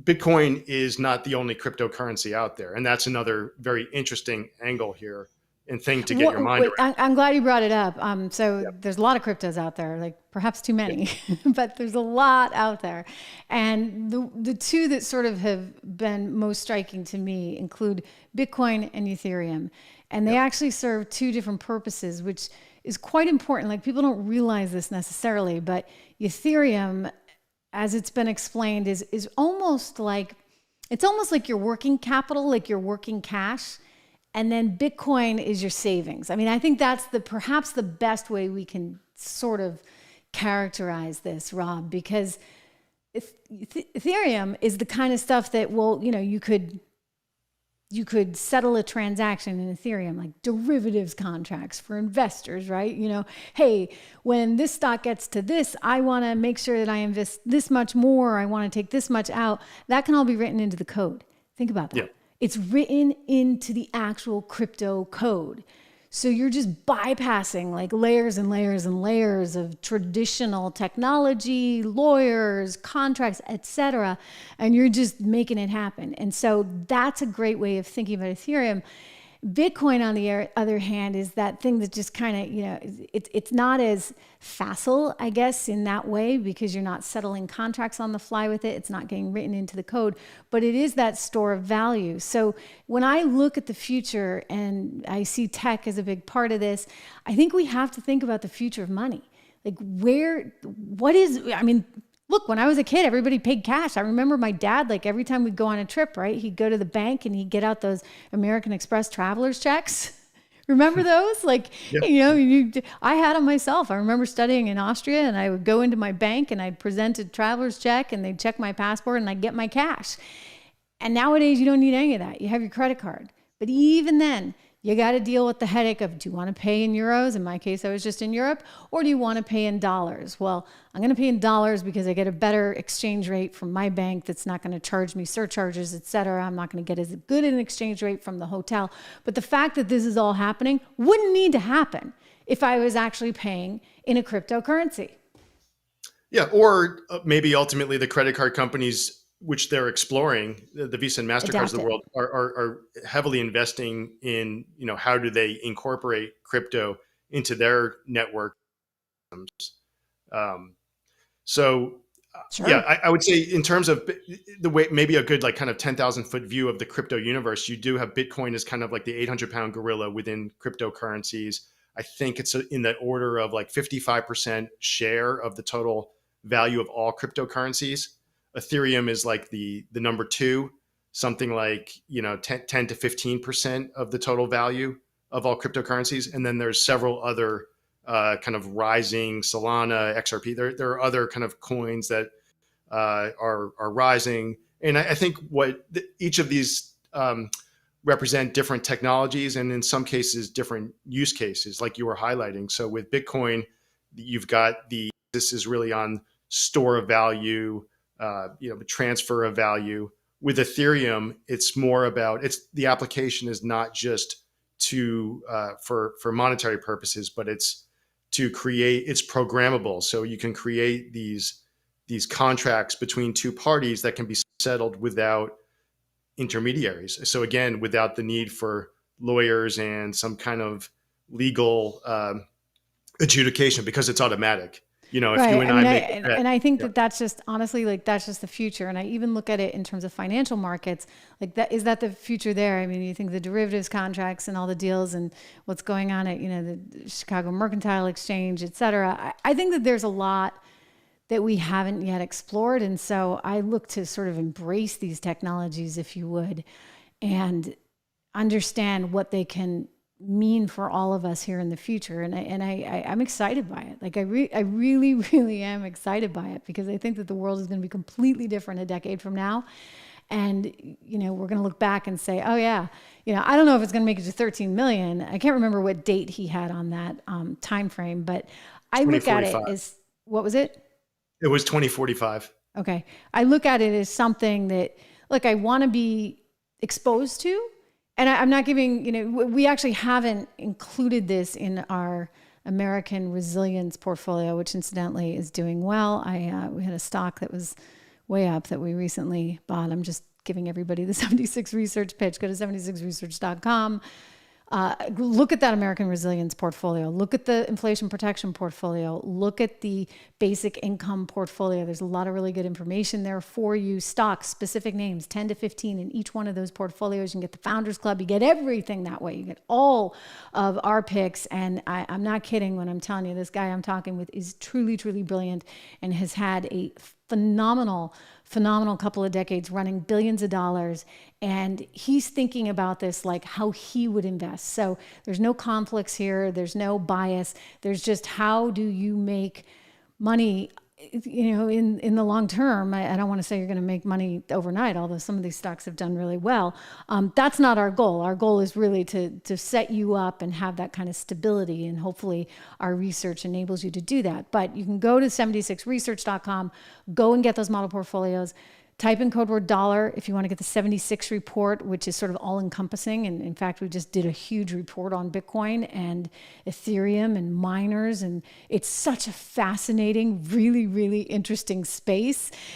Bitcoin is not the only cryptocurrency out there. And that's another very interesting angle here and thing to get your mind Wait, around. I'm glad you brought it up. So Yep. there's a lot of cryptos out there, like perhaps too Yep. many, but there's a lot out there. And the two that sort of have been most striking to me include Bitcoin and Ethereum. And they Yep. actually serve two different purposes, which is quite important. Like people don't realize this necessarily, but Ethereum, as it's been explained, is almost like it's almost like your working capital, like your working cash. And then Bitcoin is your savings. I mean, I think that's the perhaps the best way we can sort of characterize this, Rob, because Ethereum is the kind of stuff that, well, you could settle a transaction in Ethereum, like derivatives contracts for investors, right? Hey, when this stock gets to this, I want to make sure that I invest this much more. I want to take this much out. That can all be written into the code. Think about that. Yep. It's written into the actual crypto code. So you're just bypassing like layers and layers and layers of traditional technology, lawyers, contracts, etc., and you're just making it happen. And so that's a great way of thinking about Ethereum. Bitcoin, on the other hand, is that thing that just kind of, it's not as facile, I guess, in that way, because you're not settling contracts on the fly with it. It's not getting written into the code, but it is that store of value. So when I look at the future and I see tech as a big part of this, I think we have to think about the future of money. Like look, when I was a kid, everybody paid cash. I remember my dad, like every time we'd go on a trip, right? He'd go to the bank and he'd get out those American Express traveler's checks. Remember those? Like, Yep. I had them myself. I remember studying in Austria and I would go into my bank and I'd present a traveler's check and they'd check my passport and I'd get my cash. And nowadays you don't need any of that. You have your credit card. But even then, you got to deal with the headache of, do you want to pay in euros? In my case, I was just in Europe. Or do you want to pay in dollars? Well, I'm going to pay in dollars because I get a better exchange rate from my bank that's not going to charge me surcharges, et cetera. I'm not going to get as good an exchange rate from the hotel. But the fact that this is all happening wouldn't need to happen if I was actually paying in a cryptocurrency. Yeah. Or maybe ultimately the credit card companies, which they're exploring, the Visa and MasterCards of Adapt the it. world are heavily investing in, how do they incorporate crypto into their network. Um, so yeah, Sure. I would say in terms of the way, maybe a good like kind of 10,000 foot view of the crypto universe, you do have Bitcoin as kind of like the 800-pound gorilla within cryptocurrencies. I think it's in the order of like 55% share of the total value of all cryptocurrencies. Ethereum is like the number two, something like 10 to 15% of the total value of all cryptocurrencies, and then there's several other kind of rising, Solana, XRP. There are other kind of coins that are rising, and I think each of these represent different technologies, and in some cases different use cases, like you were highlighting. So with Bitcoin, you've got this is really on store of value, transfer of value. With Ethereum, it's more about the application is not just for monetary purposes, but it's to create. It's programmable, so you can create these contracts between two parties that can be settled without intermediaries. So again, without the need for lawyers and some kind of legal adjudication, because it's automatic. If you Right. and I I mean, make a bet, and I think yeah, that that's just honestly like that's just the future. And I even look at it in terms of financial markets. Like that is that the future there? I mean, you think the derivatives contracts and all the deals and what's going on at the Chicago Mercantile Exchange, et cetera. I think that there's a lot that we haven't yet explored, and so I look to sort of embrace these technologies, if you would, and understand what they can mean for all of us here in the future. I'm excited by it. Like I really, really am excited by it because I think that the world is going to be completely different a decade from now. And, we're going to look back and say, oh yeah, I don't know if it's going to make it to 13 million. I can't remember what date he had on that time frame, but I look at it 2045. as, what was it? It was 2045. Okay. I look at it as something that, look, I want to be exposed to. And I'm not giving, we actually haven't included this in our American resilience portfolio, which incidentally is doing well. We had a stock that was way up that we recently bought. I'm just giving everybody the 76 Research pitch. Go to 76research.com. Look at that American Resilience portfolio. Look at the inflation protection portfolio. Look at the basic income portfolio. There's a lot of really good information there for you. Stocks, specific names, 10 to 15 in each one of those portfolios. You can get the Founders Club. You get everything that way. You get all of our picks. And I'm not kidding when I'm telling you, this guy I'm talking with is truly, truly brilliant and has had a phenomenal couple of decades running billions of dollars. And he's thinking about this like how he would invest. So there's no conflicts here. There's no bias. There's just how do you make money, in the long term. I don't want to say you're going to make money overnight, although some of these stocks have done really well. That's not our goal. Our goal is really to set you up and have that kind of stability. And hopefully our research enables you to do that. But you can go to 76research.com, go and get those model portfolios. Type in code word dollar if you want to get the 76 report, which is sort of all encompassing. And in fact, we just did a huge report on Bitcoin and Ethereum and miners. And it's such a fascinating, really, really interesting space.